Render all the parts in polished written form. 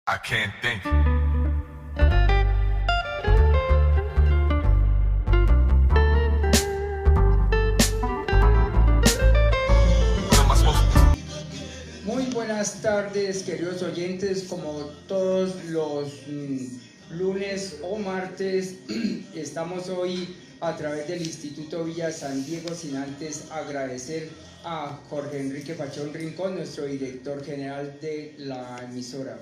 I can't think. What am I supposed to Muy buenas tardes, queridos oyentes. Como todos los lunes o martes, estamos hoy a través del Instituto Villa San Diego, sin antes agradecer a Jorge Enrique Pachón Rincón, nuestro director general de la emisora.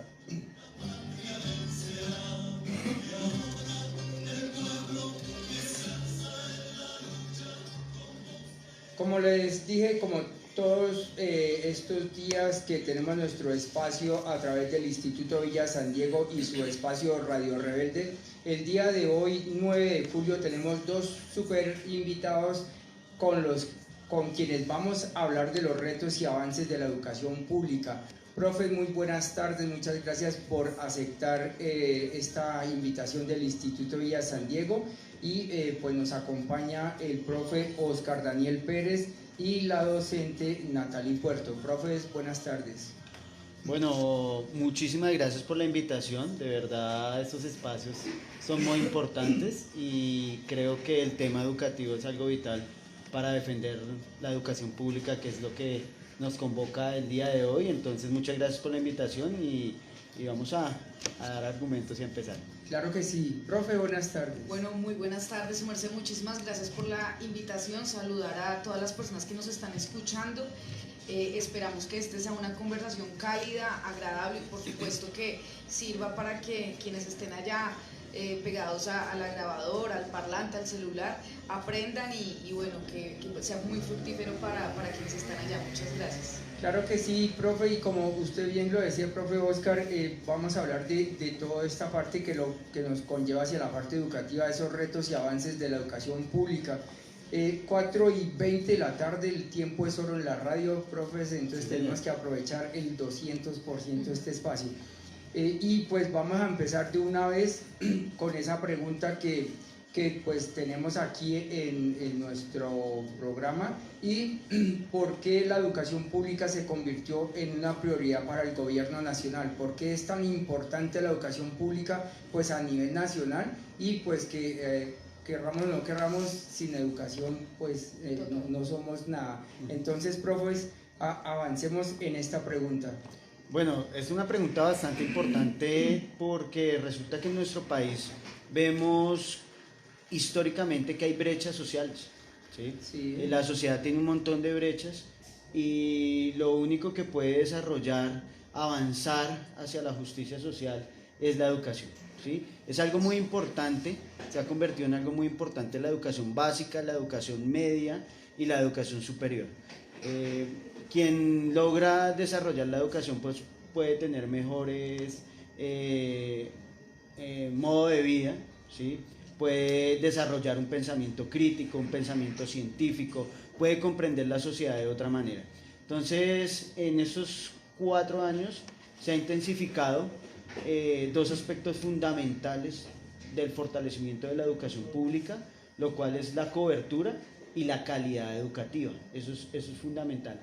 Como les dije, como todos estos días que tenemos nuestro espacio a través del Instituto Villa San Diego y su espacio Radio Rebelde, el día de hoy, 9 de julio, tenemos dos super invitados con quienes vamos a hablar de los retos y avances de la educación pública. Profe, muy buenas tardes, muchas gracias por aceptar esta invitación del Instituto Villa San Diego. Y pues nos acompaña el profe Oscar Daniel Pérez y la docente Natalie Puerto. Profes, buenas tardes. Bueno, muchísimas gracias por la invitación. De verdad, estos espacios son muy importantes y creo que el tema educativo es algo vital para defender la educación pública, que es lo que nos convoca el día de hoy. Entonces, muchas gracias por la invitación y vamos a dar argumentos y a empezar. Claro que sí. Profe, buenas tardes. Bueno, muy buenas tardes, su merced. Muchísimas gracias por la invitación. Saludar a todas las personas que nos están escuchando. Esperamos que esta sea una conversación cálida, agradable y por supuesto que sirva para que quienes estén allá pegados a la grabadora, al parlante, al celular, aprendan y bueno, que sea muy fructífero para quienes están allá. Muchas gracias. Claro que sí, profe, y como usted bien lo decía, profe Oscar, vamos a hablar de toda esta parte que nos conlleva hacia la parte educativa, esos retos y avances de la educación pública. 4:20 de la tarde, el tiempo es oro en la radio, profes, entonces tenemos que aprovechar el 200% este espacio. Y pues vamos a empezar de una vez con esa pregunta que pues tenemos aquí en nuestro programa, y por qué la educación pública se convirtió en una prioridad para el gobierno nacional, por qué es tan importante la educación pública pues a nivel nacional, y pues que querramos o no querramos, sin educación pues no somos nada. Entonces, profes, avancemos en esta pregunta. Bueno, es una pregunta bastante importante porque resulta que en nuestro país vemos históricamente que hay brechas sociales, ¿sí? Sí. La sociedad tiene un montón de brechas y lo único que puede desarrollar, avanzar hacia la justicia social es la educación, ¿sí? Es algo muy importante, se ha convertido en algo muy importante la educación básica, la educación media y la educación superior. Quien logra desarrollar la educación pues puede tener mejores modo de vida, ¿sí? Puede desarrollar un pensamiento crítico, un pensamiento científico, puede comprender la sociedad de otra manera. Entonces, en estos 4 años se ha intensificado dos aspectos fundamentales del fortalecimiento de la educación pública, lo cual es la cobertura y la calidad educativa. Eso es fundamental.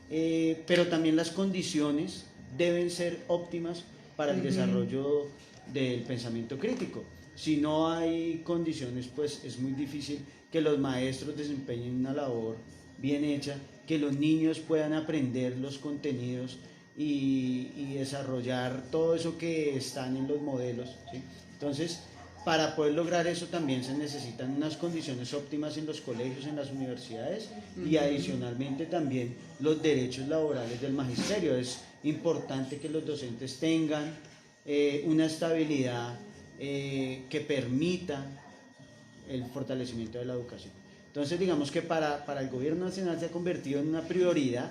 Pero también las condiciones deben ser óptimas para el desarrollo del pensamiento crítico. Si no hay condiciones, pues es muy difícil que los maestros desempeñen una labor bien hecha, que los niños puedan aprender los contenidos y desarrollar todo eso que están en los modelos, ¿sí? Entonces, para poder lograr eso también se necesitan unas condiciones óptimas en los colegios, en las universidades, y adicionalmente también los derechos laborales del magisterio. Es importante que los docentes tengan una estabilidad que permita el fortalecimiento de la educación. Entonces, digamos que para el gobierno nacional se ha convertido en una prioridad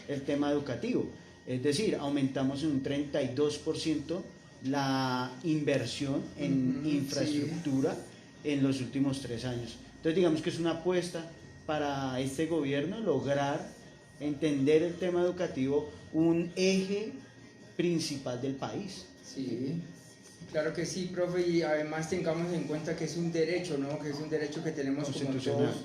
el tema educativo, es decir, aumentamos en un 32% la inversión en infraestructura en los últimos 3 años. Entonces, digamos que es una apuesta para este gobierno lograr entender el tema educativo un eje principal del país. Sí. Claro que sí, profe, y además tengamos en cuenta que es un derecho, ¿no? Que es un derecho que tenemos como todos,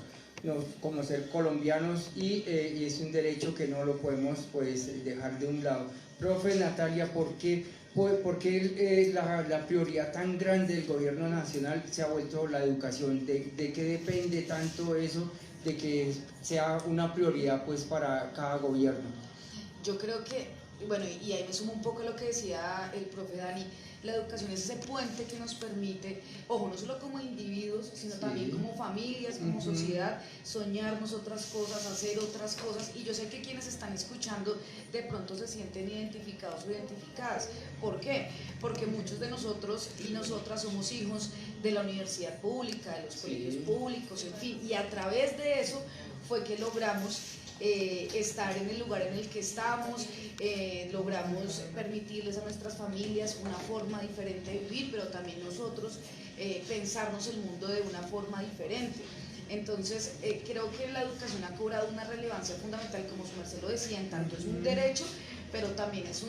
como ser colombianos, y es un derecho que no lo podemos pues dejar de un lado. Profe Natalia, ¿por qué ¿Por qué la prioridad tan grande del gobierno nacional se ha vuelto la educación? ¿De qué depende tanto eso de que sea una prioridad pues para cada gobierno? Yo creo que, bueno, y ahí me sumo un poco a lo que decía el profe Dani, la educación es ese puente que nos permite, ojo, no solo como individuos, sino también como familias, como sociedad, soñarnos otras cosas, hacer otras cosas, y yo sé que quienes están escuchando de pronto se sienten identificados o identificadas. ¿Por qué? Porque muchos de nosotros y nosotras somos hijos de la universidad pública, de los colegios públicos, en fin, y a través de eso fue que logramos estar en el lugar en el que estamos, logramos permitirles a nuestras familias una forma diferente de vivir, pero también nosotros pensarnos el mundo de una forma diferente. Entonces, creo que la educación ha cobrado una relevancia fundamental, como su merced lo decía, en tanto es un derecho, pero también es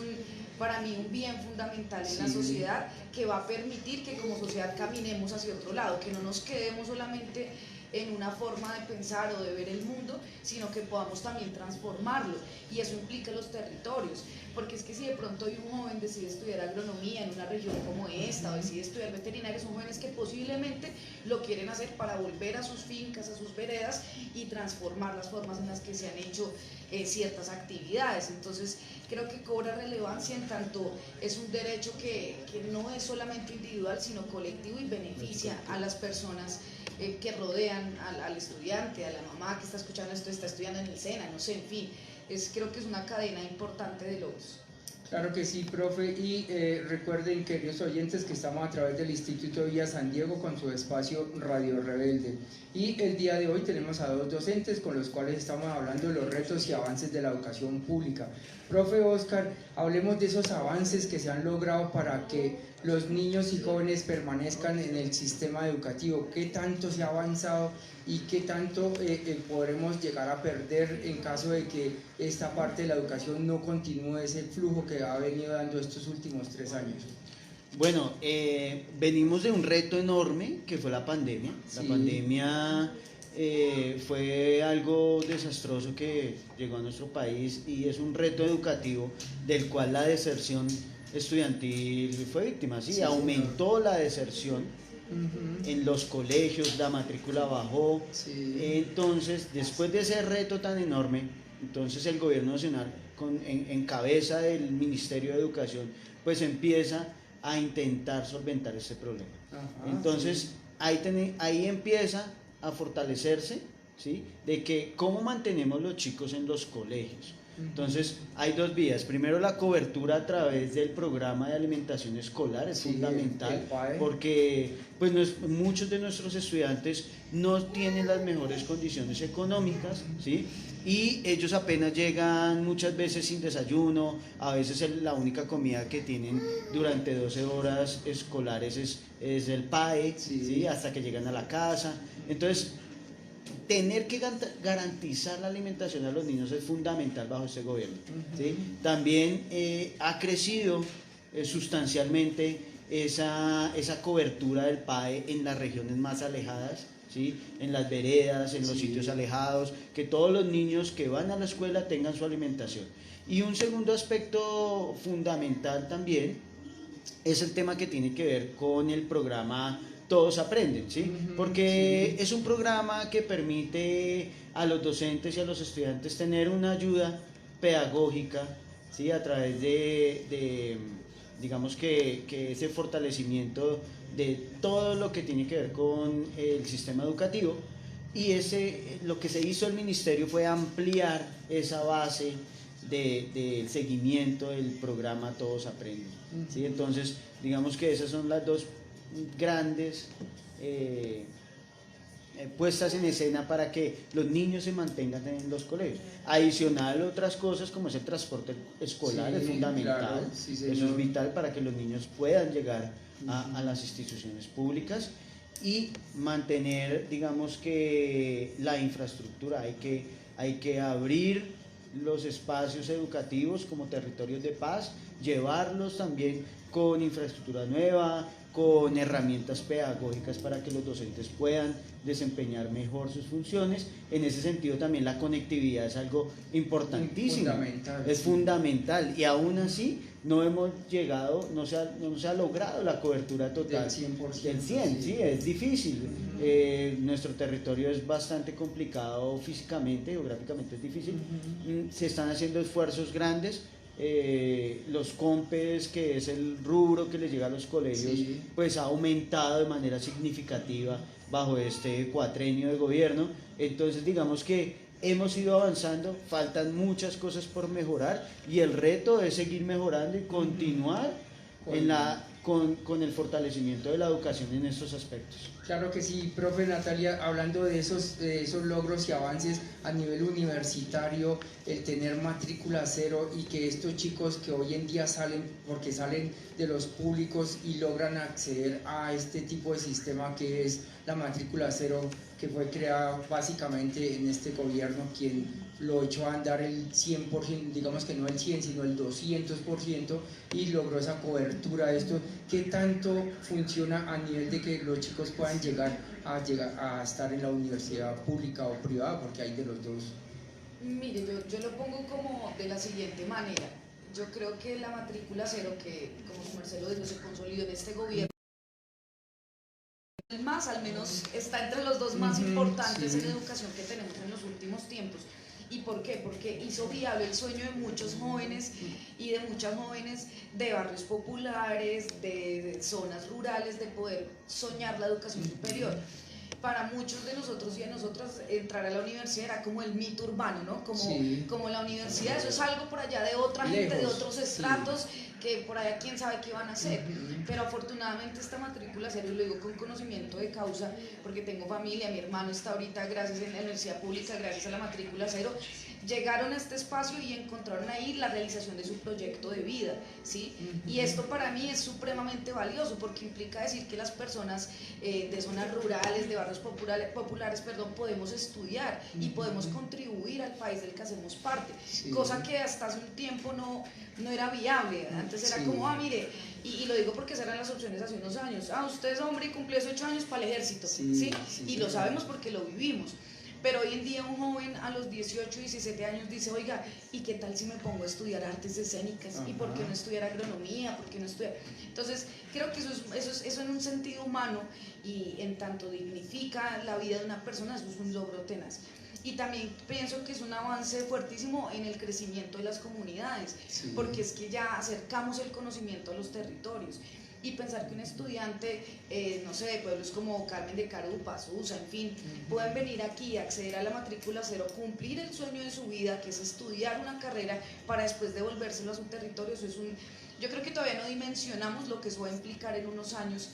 para mí un bien fundamental en la sociedad que va a permitir que como sociedad caminemos hacia otro lado, que no nos quedemos solamente en una forma de pensar o de ver el mundo, sino que podamos también transformarlo, y eso implica los territorios, porque es que si de pronto hoy un joven decide estudiar agronomía en una región como esta o decide estudiar veterinaria, son jóvenes que posiblemente lo quieren hacer para volver a sus fincas, a sus veredas y transformar las formas en las que se han hecho ciertas actividades. Entonces creo que cobra relevancia en tanto es un derecho que no es solamente individual sino colectivo y beneficia a las personas que rodean al estudiante, a la mamá que está escuchando esto, está estudiando en el SENA, no sé, en fin, creo que es una cadena importante de logros. Claro que sí, profe, y recuerden, queridos oyentes, que estamos a través del Instituto Villa San Diego con su espacio Radio Rebelde. Y el día de hoy tenemos a dos docentes con los cuales estamos hablando de los retos y avances de la educación pública. Profe Oscar, hablemos de esos avances que se han logrado para que los niños y jóvenes permanezcan en el sistema educativo. ¿Qué tanto se ha avanzado y qué tanto podremos llegar a perder en caso de que esta parte de la educación no continúe ese flujo que ha venido dando estos últimos 3 años? Bueno, venimos de un reto enorme que fue la pandemia. La pandemia fue algo desastroso que llegó a nuestro país y es un reto educativo del cual la deserción estudiantil fue víctima. Sí, aumentó la deserción en los colegios, la matrícula bajó. Entonces, después de ese reto tan enorme, entonces el gobierno nacional, en cabeza del Ministerio de Educación, pues empieza a intentar solventar ese problema. Entonces, ahí empieza a fortalecerse, ¿sí?, de que cómo mantenemos los chicos en los colegios. Entonces hay dos vías: primero la cobertura a través del programa de alimentación escolar es fundamental, porque pues muchos de nuestros estudiantes no tienen las mejores condiciones económicas, ¿sí?, y ellos apenas llegan muchas veces sin desayuno, a veces la única comida que tienen durante 12 horas escolares es el PAE, ¿sí?, hasta que llegan a la casa. Entonces tener que garantizar la alimentación a los niños es fundamental bajo este gobierno, ¿sí? También ha crecido sustancialmente esa cobertura del PAE en las regiones más alejadas, ¿sí?, en las veredas, en los sitios alejados, que todos los niños que van a la escuela tengan su alimentación. Y un segundo aspecto fundamental también es el tema que tiene que ver con el programa Todos Aprenden, ¿sí? Porque es un programa que permite a los docentes y a los estudiantes tener una ayuda pedagógica, ¿sí?, a través de digamos que ese fortalecimiento de todo lo que tiene que ver con el sistema educativo. Y lo que se hizo el ministerio fue ampliar esa base del seguimiento del programa Todos Aprenden, ¿sí? Entonces, digamos que esas son las dos grandes puestas en escena para que los niños se mantengan en los colegios. Adicional, otras cosas como es el transporte escolar, es fundamental, claro, eso es vital para que los niños puedan llegar a las instituciones públicas y mantener, digamos que la infraestructura. Hay que abrir los espacios educativos como territorios de paz, llevarlos también con infraestructura nueva, con herramientas pedagógicas para que los docentes puedan desempeñar mejor sus funciones. En ese sentido también la conectividad es algo importantísimo, es fundamental, y aún así no hemos llegado, no se ha logrado la cobertura total Del 100%, del 100, sí. sí, es difícil. Nuestro territorio es bastante complicado físicamente, geográficamente es difícil. Se están haciendo esfuerzos grandes. Los COMPES, que es el rubro que le llega a los colegios, Sí. pues ha aumentado de manera significativa bajo este cuatrenio de gobierno. Entonces digamos que hemos ido avanzando, faltan muchas cosas por mejorar y el reto es seguir mejorando y continuar con el fortalecimiento de la educación en estos aspectos. Claro que sí, profe Natalia, hablando de esos logros y avances a nivel universitario, el tener matrícula cero y que estos chicos que hoy en día salen, porque salen de los públicos y logran acceder a este tipo de sistema que es la matrícula cero, que fue creada básicamente en este gobierno, quien lo echó a andar el 100%, digamos que no el 100, sino el 200%, y logró esa cobertura de esto. ¿Qué tanto funciona a nivel de que los chicos puedan llegar a estar en la universidad pública o privada? Porque hay de los dos. Mire, yo lo pongo como de la siguiente manera. Yo creo que la matrícula cero, que como su Marcelo dijo, se consolidó en este gobierno, más al menos está entre los dos más importantes en educación que tenemos en los últimos tiempos. ¿Y por qué? Porque hizo viable el sueño de muchos jóvenes y de muchas jóvenes de barrios populares, de zonas rurales, de poder soñar la educación superior. Para muchos de nosotros y de nosotras, entrar a la universidad era como el mito urbano, ¿no? Como la universidad, eso es algo por allá de otra gente, de otros estratos, que por allá quién sabe qué van a hacer. Pero afortunadamente esta matrícula cero, y lo digo con conocimiento de causa, porque tengo familia, mi hermano está ahorita gracias a la universidad pública, gracias a la matrícula cero, llegaron a este espacio y encontraron ahí la realización de su proyecto de vida, ¿sí? Y esto para mí es supremamente valioso, porque implica decir que las personas de zonas rurales, de barrios populares, podemos estudiar y podemos contribuir al país del que hacemos parte, cosa que hasta hace un tiempo no era viable. Antes era como, mire, y lo digo porque esas eran las opciones hace unos años, usted es hombre y cumplió 18 años para el ejército, ¿sí? Y lo sabemos porque lo vivimos. Pero hoy en día un joven a los 18, 17 años dice, oiga, ¿y qué tal si me pongo a estudiar artes escénicas? ¿Y por qué no estudiar agronomía? ¿Por qué no estudiar? Entonces, creo que eso en un sentido humano, y en tanto dignifica la vida de una persona, eso es un logro tenaz. Y también pienso que es un avance fuertísimo en el crecimiento de las comunidades, porque es que ya acercamos el conocimiento a los territorios. Y pensar que un estudiante, no sé, de pueblos como Carmen de Carupa, Susa, en fin, pueden venir aquí, acceder a la matrícula cero, cumplir el sueño de su vida, que es estudiar una carrera para después devolvérselo a su territorio. Eso es yo creo que todavía no dimensionamos lo que eso va a implicar en unos años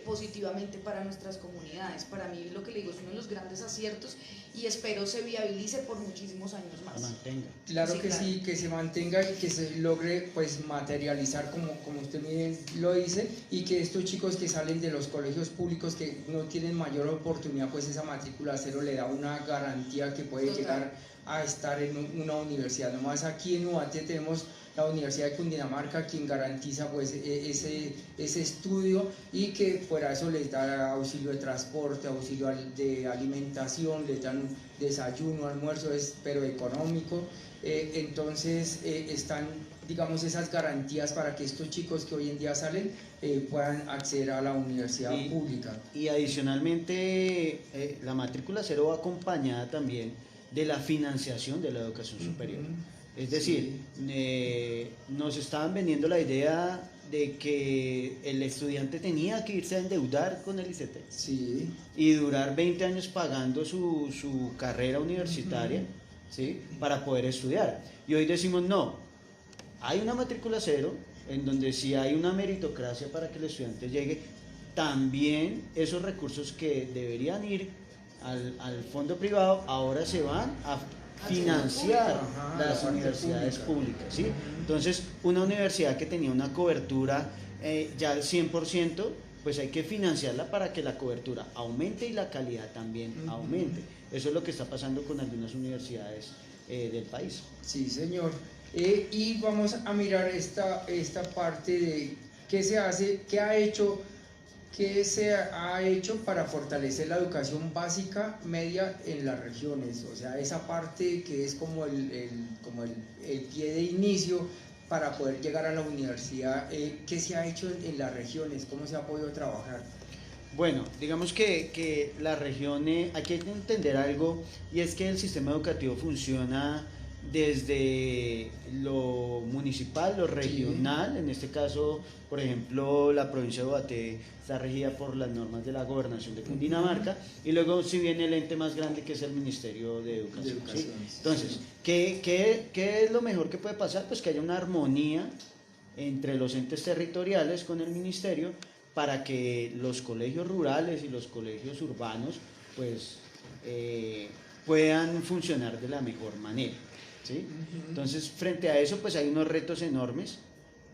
positivamente para nuestras comunidades. Para mí, lo que le digo, es uno de los grandes aciertos y espero se viabilice por muchísimos años más. Se mantenga. Claro que sí, que se mantenga y que se logre pues materializar como usted bien lo dice, y que estos chicos que salen de los colegios públicos que no tienen mayor oportunidad, pues esa matrícula cero le da una garantía que puede llegar a estar en una universidad. Nomás aquí en UAT tenemos la Universidad de Cundinamarca, quien garantiza pues ese estudio, y que fuera eso les da auxilio de transporte, auxilio de alimentación, les dan desayuno, almuerzo, pero económico. Entonces están, digamos, esas garantías para que estos chicos que hoy en día salen puedan acceder a la universidad pública. Y adicionalmente la matrícula cero va acompañada también de la financiación de la educación superior. Es decir, nos estaban vendiendo la idea de que el estudiante tenía que irse a endeudar con el ICT y durar 20 años pagando su carrera universitaria, ¿sí? Para poder estudiar. Y hoy decimos, no, hay una matrícula cero en donde sí hay una meritocracia para que el estudiante llegue. También esos recursos que deberían ir al fondo privado ahora se van a financiar las universidades públicas, ¿sí? Entonces, una universidad que tenía una cobertura ya al 100%, pues hay que financiarla para que la cobertura aumente y la calidad también aumente. Eso es lo que está pasando con algunas universidades del país. Sí, señor. Y vamos a mirar esta parte de qué se hace, qué se ha hecho para fortalecer la educación básica media en las regiones. O sea, esa parte que es como el pie de inicio para poder llegar a la universidad? ¿Qué se ha hecho en las regiones? ¿Cómo se ha podido trabajar? Bueno, digamos que las regiones, hay que entender algo, y es que el sistema educativo funciona desde lo municipal, lo regional. En este caso, por ejemplo, la provincia de Boaté está regida por las normas de la gobernación de Cundinamarca, y luego si viene el ente más grande, que es el Ministerio de Educación. ¿Sí? Entonces, ¿qué es lo mejor que puede pasar? Pues que haya una armonía entre los entes territoriales con el ministerio, para que los colegios rurales y los colegios urbanos pues puedan funcionar de la mejor manera, ¿sí? Entonces, frente a eso, pues hay unos retos enormes,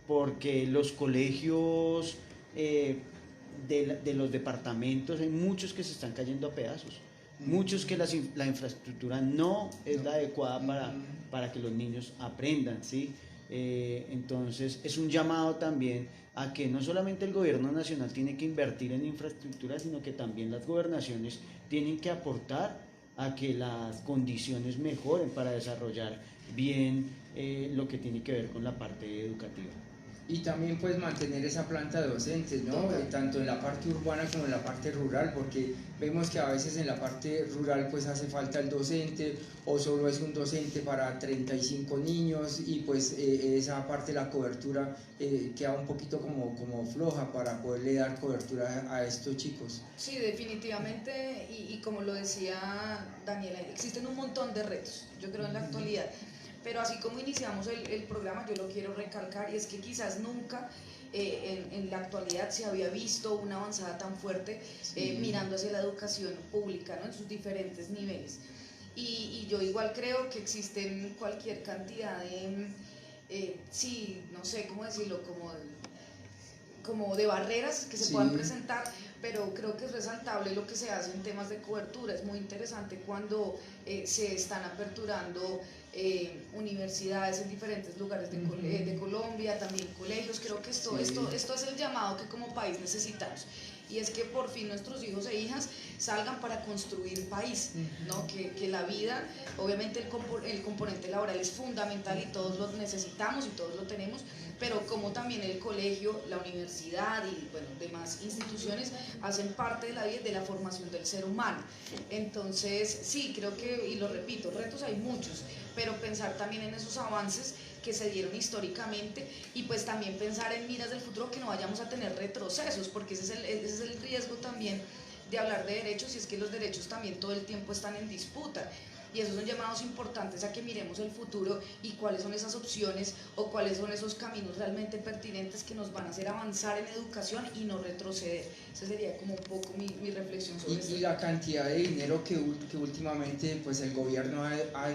porque los colegios de los departamentos, hay muchos que se están cayendo a pedazos, muchos que la infraestructura no es la adecuada para que los niños aprendan, ¿sí? Entonces es un llamado también a que no solamente el gobierno nacional tiene que invertir en infraestructura, sino que también las gobernaciones tienen que aportar a que las condiciones mejoren para desarrollar bien lo que tiene que ver con la parte educativa. Y también pues mantener esa planta de docentes, ¿no? Tanto en la parte urbana como en la parte rural, porque vemos que a veces en la parte rural pues hace falta el docente, o solo es un docente para 35 niños, y pues esa parte de la cobertura queda un poquito como floja para poderle dar cobertura a estos chicos. Sí, definitivamente, y como lo decía Daniela, existen un montón de retos, yo creo, en la actualidad. Pero así como iniciamos el programa, yo lo quiero recalcar, y es que quizás nunca en la actualidad se había visto una avanzada tan fuerte mirando hacia la educación pública, ¿no? En sus diferentes niveles. Y yo igual creo que existen cualquier cantidad de, sí, no sé cómo decirlo, como de barreras que se puedan presentar, pero creo que es resaltable lo que se hace en temas de cobertura. Es muy interesante cuando se están aperturando universidades en diferentes lugares de Colombia, también colegios. Creo que esto es el llamado que como país necesitamos, y es que por fin nuestros hijos e hijas salgan para construir país, ¿no? Que la vida, obviamente el componente laboral es fundamental y todos lo necesitamos y todos lo tenemos, pero como también el colegio, la universidad y bueno, demás instituciones hacen parte de la vida, de la formación del ser humano. Entonces sí, creo que, y lo repito, retos hay muchos, pero pensar también en esos avances que se dieron históricamente, y pues también pensar en miras del futuro, que no vayamos a tener retrocesos, porque ese es el riesgo también de hablar de derechos, y es que los derechos también todo el tiempo están en disputa. Y esos son llamados importantes a que miremos el futuro y cuáles son esas opciones o cuáles son esos caminos realmente pertinentes que nos van a hacer avanzar en educación y no retroceder. Esa sería como un poco mi reflexión sobre eso. Y la cantidad de dinero que últimamente pues el gobierno ha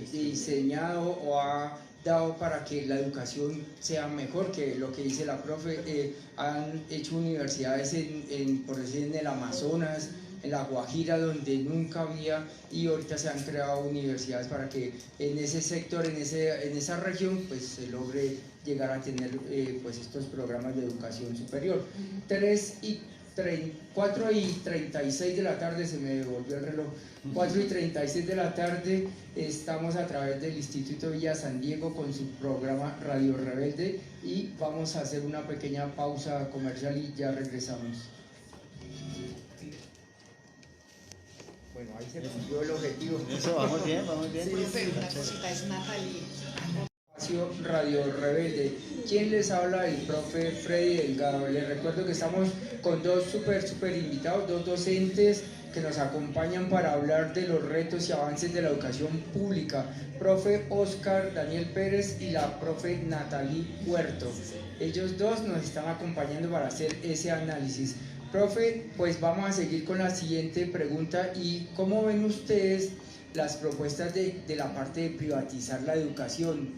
diseñado o ha dado para que la educación sea mejor, que lo que dice la profe, han hecho universidades por decir, en el Amazonas, en la Guajira, donde nunca había, y ahorita se han creado universidades para que en ese sector, en esa región, pues se logre llegar a tener pues estos programas de educación superior. 4:36 de la tarde, se me devolvió el reloj, 4:36 de la tarde, estamos a través del Instituto Villa San Diego con su programa Radio Rebelde, y vamos a hacer una pequeña pausa comercial y ya regresamos. Bueno, ahí se cumplió el objetivo. Eso, vamos bien, vamos bien. Sí, pero una cosita es Natalie. Radio Rebelde. ¿Quién les habla? El profe Freddy Delgado. Les recuerdo que estamos con dos super invitados, dos docentes que nos acompañan para hablar de los retos y avances de la educación pública. Profe Oscar Daniel Pérez y la profe Natalie Huerto. Ellos dos nos están acompañando para hacer ese análisis. Profe, pues vamos a seguir con la siguiente pregunta. ¿Y cómo ven ustedes las propuestas de la parte de privatizar la educación?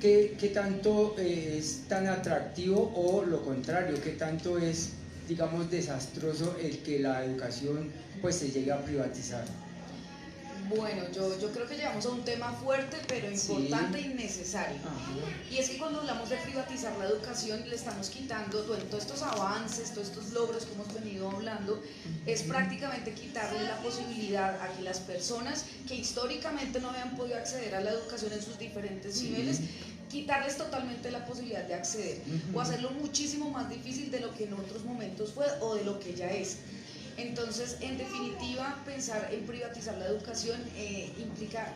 ¿Qué tanto es tan atractivo, o lo contrario, qué tanto es, digamos, desastroso el que la educación pues se llegue a privatizar? Bueno, yo creo que llegamos a un tema fuerte, pero importante y necesario. Ajá. Y es que cuando hablamos de privatizar la educación, le estamos quitando, bueno, todos estos avances, todos estos logros que hemos venido hablando, es prácticamente quitarle la posibilidad a que las personas que históricamente no habían podido acceder a la educación en sus diferentes niveles, quitarles totalmente la posibilidad de acceder o hacerlo muchísimo más difícil de lo que en otros momentos fue o de lo que ya es. Entonces, en definitiva, pensar en privatizar la educación implica,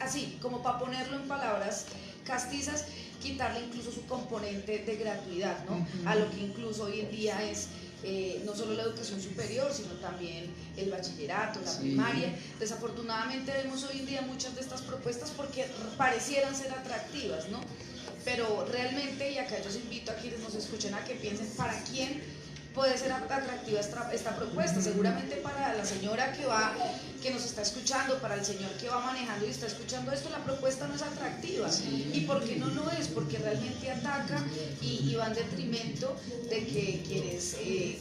así como para ponerlo en palabras castizas, quitarle incluso su componente de gratuidad, ¿no? A lo que incluso hoy en día es no solo la educación superior, sino también el bachillerato, la primaria. Desafortunadamente vemos hoy en día muchas de estas propuestas porque parecieran ser atractivas, ¿no? Pero realmente, y acá yo los invito a quienes nos escuchen a que piensen para quién puede ser atractiva esta propuesta. Seguramente para la señora que nos está escuchando, para el señor que va manejando y está escuchando esto, la propuesta no es atractiva. ¿Y por qué no lo es? Porque realmente ataca y va en detrimento de que quienes,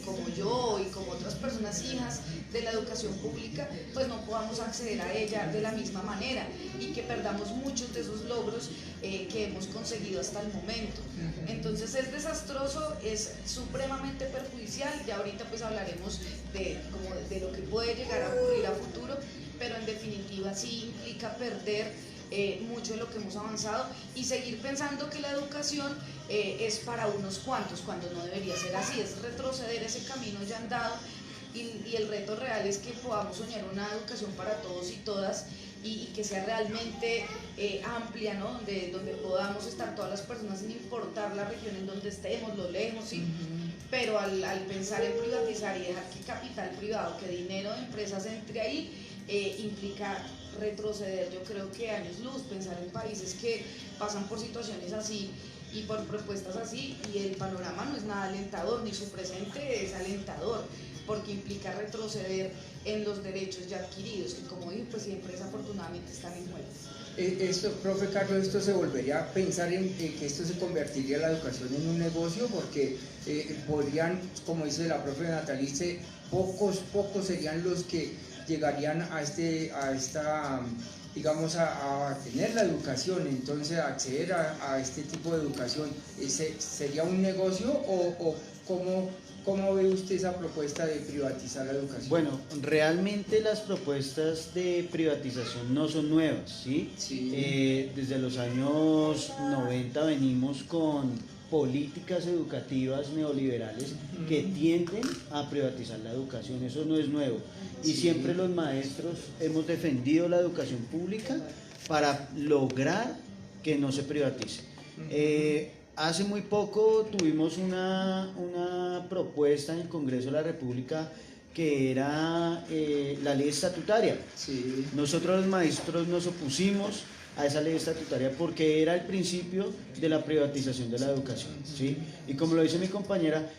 como yo y como otras personas hijas de la educación pública, pues no podamos acceder a ella de la misma manera y que perdamos muchos de esos logros que hemos conseguido hasta el momento. Entonces es desastroso, es supremamente perjudicial. Ya ahorita pues hablaremos de lo que puede llegar a ocurrir a futuro, pero en definitiva sí implica perder mucho de lo que hemos avanzado y seguir pensando que la educación es para unos cuantos, cuando no debería ser así, es retroceder ese camino ya andado. Y el reto real es que podamos soñar una educación para todos y todas y que sea realmente amplia, ¿no? Donde podamos estar todas las personas sin importar la región en donde estemos, lo lejos, ¿sí? Pero al pensar en privatizar y dejar que capital privado, que dinero de empresas entre ahí, implica retroceder, yo creo que años luz, pensar en países que pasan por situaciones así y por propuestas así, y el panorama no es nada alentador, ni su presente es alentador, porque implica retroceder en los derechos ya adquiridos, que como dije, pues siempre desafortunadamente están en juego. Esto, profe Carlos, esto se volvería a pensar en que esto se convertiría la educación en un negocio, porque podrían, como dice la profe Natalice, pocos serían los que llegarían a digamos, a tener la educación, entonces a acceder a este tipo de educación. ¿Sería un negocio o cómo ve usted esa propuesta de privatizar la educación? Bueno, realmente las propuestas de privatización no son nuevas, ¿sí? Desde los años 90 venimos con políticas educativas neoliberales que tienden a privatizar la educación, eso no es nuevo. Y siempre los maestros hemos defendido la educación pública para lograr que no se privatice. Hace muy poco tuvimos una propuesta en el Congreso de la República que era la ley estatutaria. Nosotros los maestros nos opusimos a esa ley estatutaria porque era el principio de la privatización de la educación, ¿sí? Y como lo dice mi compañera,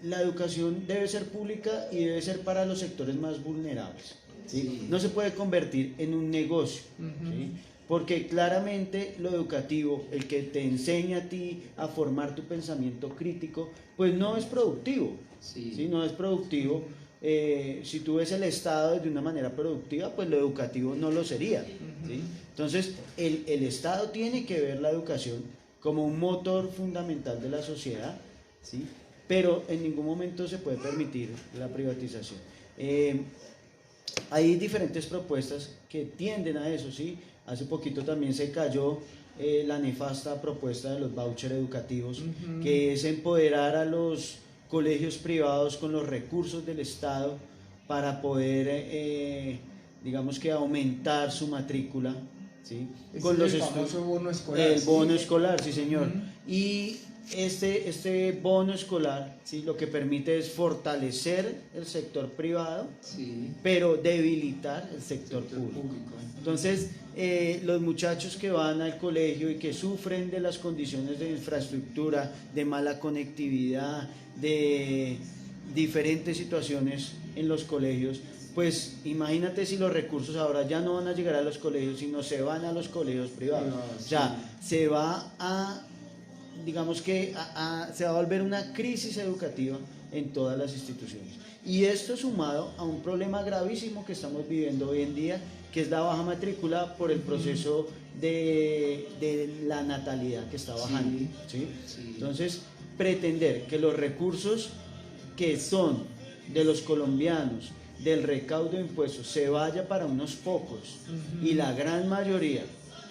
la educación debe ser pública y debe ser para los sectores más vulnerables, ¿sí? No se puede convertir en un negocio, ¿sí? Porque claramente lo educativo, el que te enseña a ti a formar tu pensamiento crítico, pues no es productivo, ¿sí? No es productivo. Si tú ves el Estado de una manera productiva, pues lo educativo no lo sería, ¿sí? Entonces el Estado tiene que ver la educación como un motor fundamental de la sociedad, ¿sí? Pero en ningún momento se puede permitir la privatización. Hay diferentes propuestas que tienden a eso, ¿sí? Hace poquito también se cayó la nefasta propuesta de los vouchers educativos, que es empoderar a los colegios privados con los recursos del Estado para poder, digamos que aumentar su matrícula, ¿sí? Con los famoso bono escolar. El bono escolar, sí señor. Y este bono escolar, ¿sí? Lo que permite es fortalecer el sector privado, pero debilitar el sector público. Entonces, los muchachos que van al colegio y que sufren de las condiciones de infraestructura, de mala conectividad, de diferentes situaciones en los colegios, pues imagínate si los recursos ahora ya no van a llegar a los colegios, sino se van a los colegios privados. O sea, se va a, digamos que se va a volver una crisis educativa en todas las instituciones. Y esto sumado a un problema gravísimo que estamos viviendo hoy en día, que es la baja matrícula por el proceso de la natalidad que está bajando. ¿Sí? Sí. Entonces, pretender que los recursos que son de los colombianos, del recaudo de impuestos, se vaya para unos pocos y la gran mayoría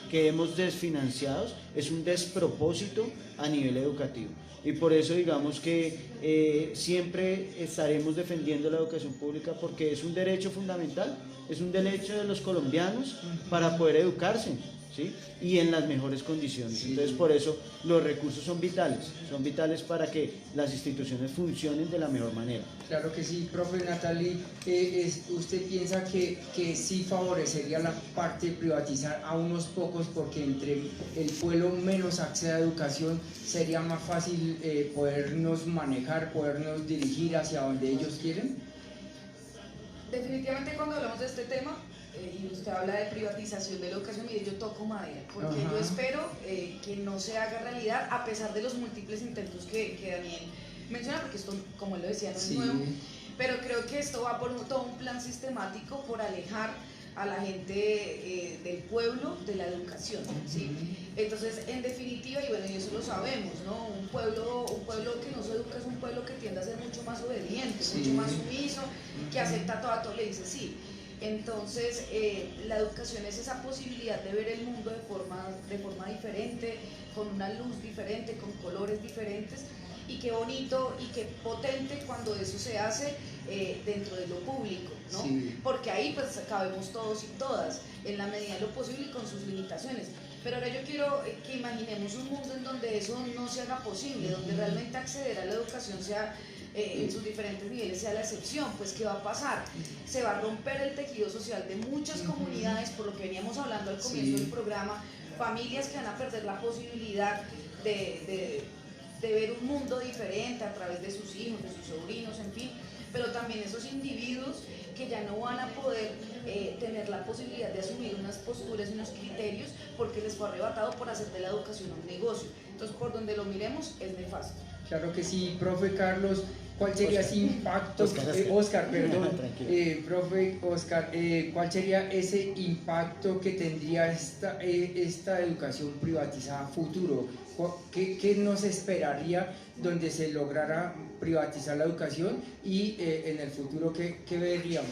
quedemos desfinanciados, es un despropósito a nivel educativo. Y por eso digamos que siempre estaremos defendiendo la educación pública, porque es un derecho fundamental, es un derecho de los colombianos para poder educarse, ¿sí? Y en las mejores condiciones. Sí. Entonces por eso los recursos son vitales para que las instituciones funcionen de la mejor manera. Claro que sí, profe Natalie, ¿usted piensa que sí favorecería la parte de privatizar a unos pocos, porque entre el pueblo menos acceda a educación sería más fácil podernos manejar, podernos dirigir hacia donde ellos quieren? Definitivamente cuando hablamos de este tema, y usted habla de privatización de la educación, mire, yo toco madera, porque yo espero que no se haga realidad, a pesar de los múltiples intentos que Daniel menciona, porque esto, como él lo decía, no es nuevo, pero creo que esto va por todo un plan sistemático por alejar a la gente del pueblo de la educación, ¿sí? Entonces, en definitiva, y bueno, y eso lo sabemos, ¿no? Un pueblo que no se educa es un pueblo que tiende a ser mucho más obediente, mucho más sumiso, que acepta todo, le dice sí. Entonces, la educación es esa posibilidad de ver el mundo de forma diferente, con una luz diferente, con colores diferentes, y qué bonito y qué potente cuando eso se hace dentro de lo público, ¿no? Sí. Porque ahí pues cabemos todos y todas, en la medida de lo posible y con sus limitaciones. Pero ahora yo quiero que imaginemos un mundo en donde eso no se haga posible, donde realmente acceder a la educación sea en sus diferentes niveles sea la excepción. Pues ¿qué va a pasar? Se va a romper el tejido social de muchas comunidades, por lo que veníamos hablando al comienzo del programa, familias que van a perder la posibilidad de ver un mundo diferente a través de sus hijos, de sus sobrinos, en fin, pero también esos individuos que ya no van a poder tener la posibilidad de asumir unas posturas y unos criterios porque les fue arrebatado por hacer de la educación un negocio. Entonces, por donde lo miremos, es nefasto. Claro que sí, profe Carlos, ¿cuál sería ese impacto? Oscar, perdón, profe Oscar, ¿cuál sería ese impacto que tendría esta educación privatizada a futuro? ¿Qué nos esperaría donde se lograra privatizar la educación y en el futuro qué veríamos?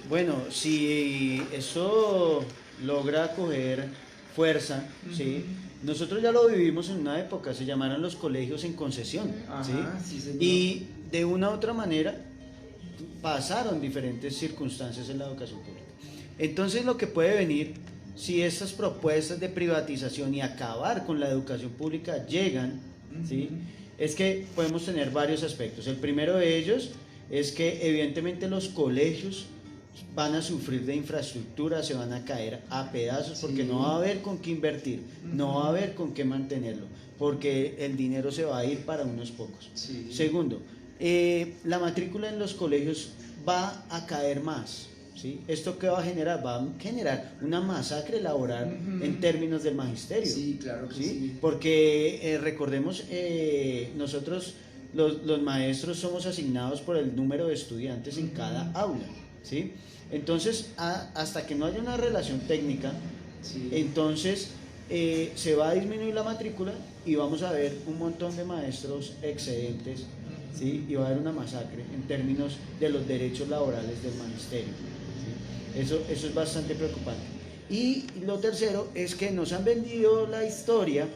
Bueno, si eso logra coger fuerza, ¿sí? Nosotros ya lo vivimos en una época, se llamaron los colegios en concesión, ¿sí? Sí, y de una u otra manera pasaron diferentes circunstancias en la educación pública. Entonces lo que puede venir, si estas propuestas de privatización y acabar con la educación pública llegan, ¿sí? Es que podemos tener varios aspectos. El primero de ellos es que evidentemente los colegios van a sufrir de infraestructura, se van a caer a pedazos porque no va a haber con qué invertir, no va a haber con qué mantenerlo, porque el dinero se va a ir para unos pocos. Segundo, la matrícula en los colegios va a caer más, ¿sí? ¿Esto qué va a generar? Va a generar una masacre laboral en términos del magisterio. Sí, claro que sí. Porque recordemos, nosotros los maestros somos asignados por el número de estudiantes en cada aula, ¿sí? Entonces, hasta que no haya una relación técnica, entonces se va a disminuir la matrícula y vamos a ver un montón de maestros excedentes, ¿sí? Y va a haber una masacre en términos de los derechos laborales del magisterio, ¿sí? Eso es bastante preocupante. Y lo tercero es que nos han vendido la historia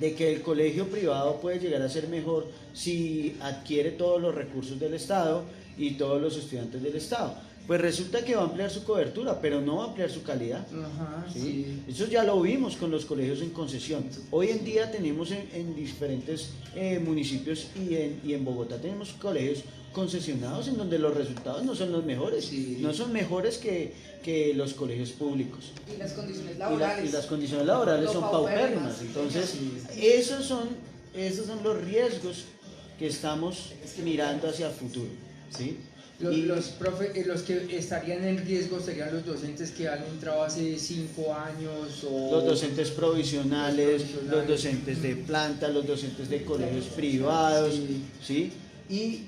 de que el colegio privado puede llegar a ser mejor si adquiere todos los recursos del Estado y todos los estudiantes del Estado. Pues resulta que va a ampliar su cobertura, pero no va a ampliar su calidad. ¿Sí? Eso ya lo vimos con los colegios en concesión. Hoy en día tenemos en diferentes municipios y en Bogotá tenemos colegios concesionados en donde los resultados no son los mejores, no son mejores que los colegios públicos. Y las condiciones laborales. Y las condiciones laborales son paupérrimas. Entonces, esos son los riesgos que estamos mirando hacia el futuro, ¿sí? Los que estarían en riesgo serían los docentes que han entrado hace 5 años o... Los docentes provisionales, los docentes de planta, los docentes de colegios privados, ¿sí? y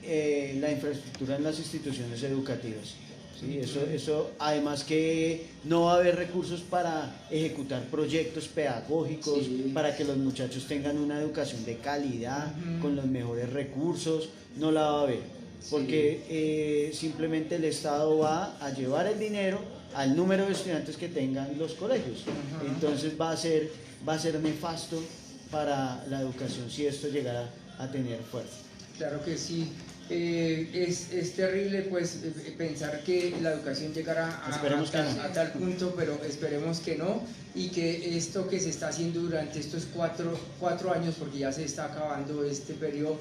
la infraestructura en las instituciones educativas. ¿Sí? Eso, además que no va a haber recursos para ejecutar proyectos pedagógicos, Sí. para que los muchachos tengan una educación de calidad, con los mejores recursos, no la va a haber, porque simplemente el Estado va a llevar el dinero al número de estudiantes que tengan los colegios. Entonces va a ser nefasto para la educación si esto llegara a tener fuerza. Claro que sí. Es terrible pues pensar que la educación llegará Esperemos que no. a tal punto, pero esperemos que no, y que esto que se está haciendo durante estos cuatro años, porque ya se está acabando este periodo,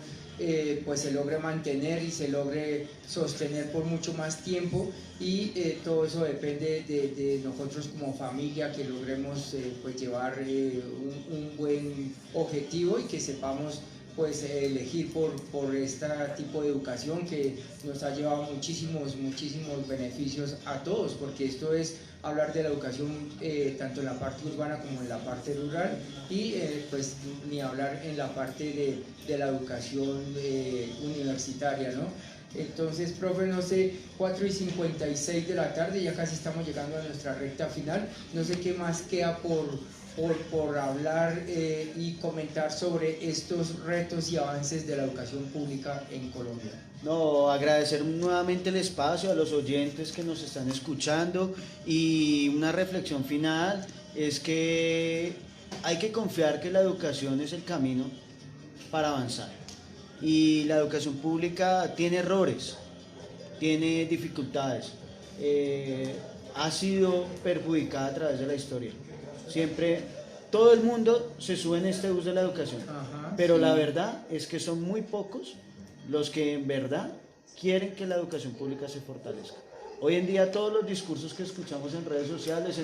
pues se logre mantener y se logre sostener por mucho más tiempo, y todo eso depende de nosotros como familia, que logremos pues llevar un buen objetivo y que sepamos pues elegir por este tipo de educación que nos ha llevado muchísimos beneficios a todos, porque esto es hablar de la educación tanto en la parte urbana como en la parte rural, y pues ni hablar en la parte de la educación universitaria, ¿no? Entonces, profe, no sé, 4:56 de la tarde, ya casi estamos llegando a nuestra recta final, no sé qué más queda por hablar y comentar sobre estos retos y avances de la educación pública en Colombia. No, agradecer nuevamente el espacio a los oyentes que nos están escuchando, y una reflexión final es que hay que confiar que la educación es el camino para avanzar, y la educación pública tiene errores, tiene dificultades, ha sido perjudicada a través de la historia. Siempre, todo el mundo se sube en este bus de la educación, pero la verdad es que son muy pocos los que en verdad quieren que la educación pública se fortalezca. Hoy en día todos los discursos que escuchamos en redes sociales,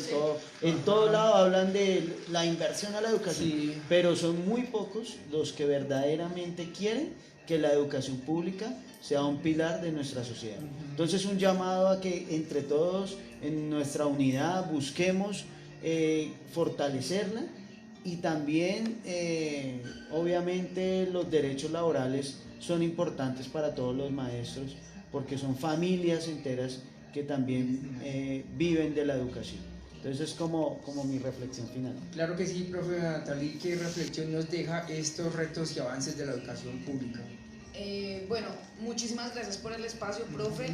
en todo lado hablan de la inversión a la educación, pero son muy pocos los que verdaderamente quieren que la educación pública sea un pilar de nuestra sociedad. Entonces, un llamado a que entre todos, en nuestra unidad, busquemos fortalecerla, y también obviamente los derechos laborales son importantes para todos los maestros, porque son familias enteras que también viven de la educación. Entonces es como mi reflexión final. Claro que sí, profe Natalie, ¿qué reflexión nos deja estos retos y avances de la educación pública? Bueno, muchísimas gracias por el espacio, profe.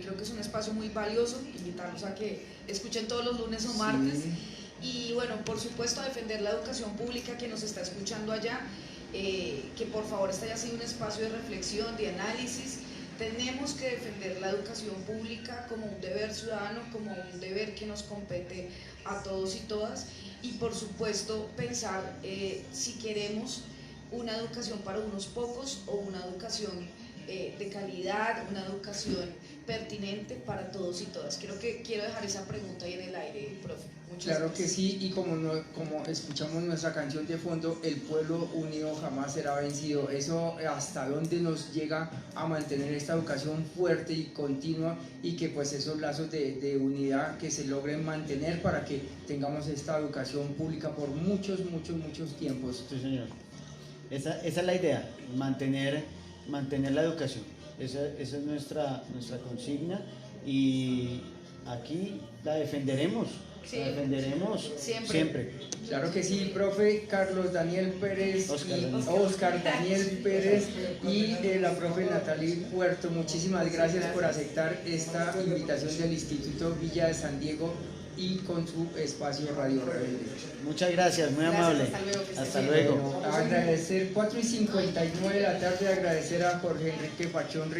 Creo que es un espacio muy valioso, invitarlos a que escuchen todos los lunes o martes. Y bueno, por supuesto, a defender la educación pública que nos está escuchando allá, que por favor este haya sido un espacio de reflexión, de análisis. Tenemos que defender la educación pública como un deber ciudadano, como un deber que nos compete a todos y todas, y por supuesto pensar si queremos una educación para unos pocos o una educación de calidad, una educación pertinente para todos y todas. Quiero dejar esa pregunta ahí en el aire, profe. Muchas Claro gracias. que sí, y como escuchamos nuestra canción de fondo, el pueblo unido jamás será vencido. Eso hasta dónde nos llega a mantener esta educación fuerte y continua, y que pues esos lazos de unidad que se logren mantener para que tengamos esta educación pública por muchos tiempos. Sí, señor. Esa es la idea, mantener la educación. Esa es nuestra consigna, y aquí la defenderemos. Sí, la defenderemos siempre. Claro que sí, profe Carlos Daniel Pérez, Oscar Daniel Pérez y la profe Natalie Puerto, muchísimas gracias por aceptar esta invitación del Instituto Villa de San Diego y con su espacio Radio Rebelde. Muchas gracias, muy Gracias, amable. hasta luego, que estés Hasta bien. luego. Bueno, agradecer 4:59 de la tarde, agradecer a Jorge Enrique Pachón